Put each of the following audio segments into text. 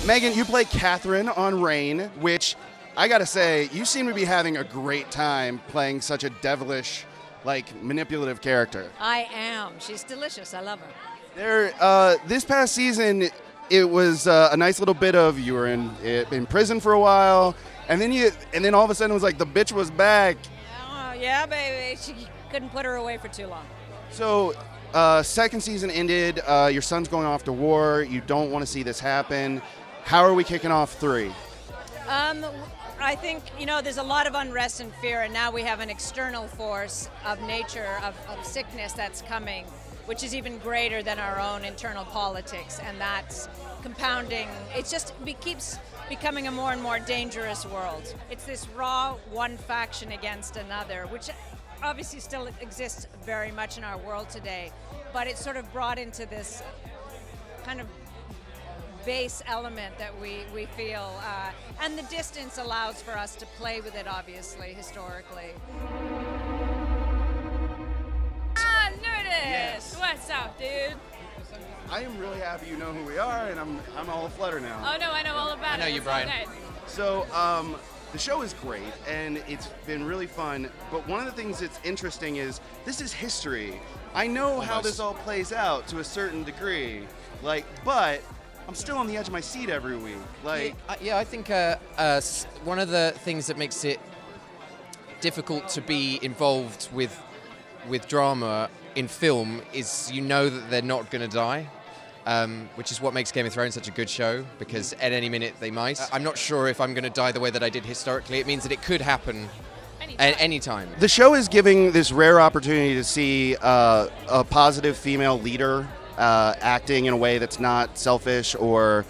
Megan, you play Catherine on Reign, which I gotta say, you seem to be having a great time playing such a devilish, like, manipulative character. I am. She's delicious. I love her. This past season, it was a nice little bit of you were in prison for a while, and then all of a sudden it was like the bitch was back. Oh, yeah, baby. She couldn't put her away for too long. So, second season ended. Your son's going off to war. You don't want to see this happen. How are we kicking off 3? I think, there's a lot of unrest and fear, and now we have an external force of nature, of sickness that's coming, which is even greater than our own internal politics, and that's compounding. It just keeps becoming a more and more dangerous world. It's this raw one faction against another, which obviously still exists very much in our world today, but it's sort of brought into this kind of base element that we feel, and the distance allows for us to play with it, obviously, historically. Ah, Nerdist! Yes. What's up, dude? I am really happy you know who we are, and I'm all aflutter now. Oh no, I know all about it. I know you, Brian. So, the show is great, and it's been really fun, but one of the things that's interesting is this is history. I know how this all plays out to a certain degree, but I'm still on the edge of my seat every week. I think one of the things that makes it difficult to be involved with drama in film is that they're not going to die. Which is what makes Game of Thrones such a good show, because at any minute they might. I'm not sure if I'm going to die the way that I did historically. It means that it could happen at any time. The show is giving this rare opportunity to see a positive female leader acting in a way that's not selfish or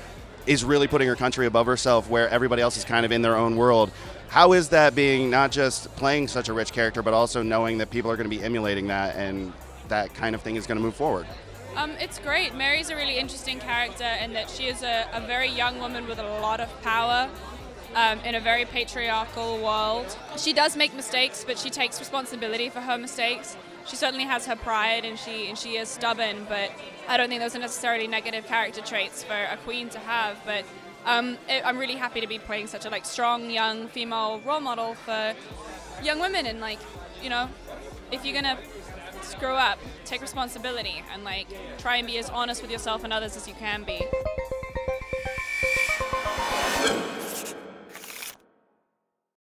is really putting her country above herself, where everybody else is kind of in their own world. How is that, being not just playing such a rich character, but also knowing that people are going to be emulating that, and that kind of thing is going to move forward? It's great. Mary's a really interesting character in that she is a very young woman with a lot of power in a very patriarchal world. She does make mistakes, but she takes responsibility for her mistakes. She certainly has her pride, and she is stubborn, but I don't think those are necessarily negative character traits for a queen to have. But I'm really happy to be playing such a strong young female role model for young women, and if you're gonna screw up, take responsibility and try and be as honest with yourself and others as you can be.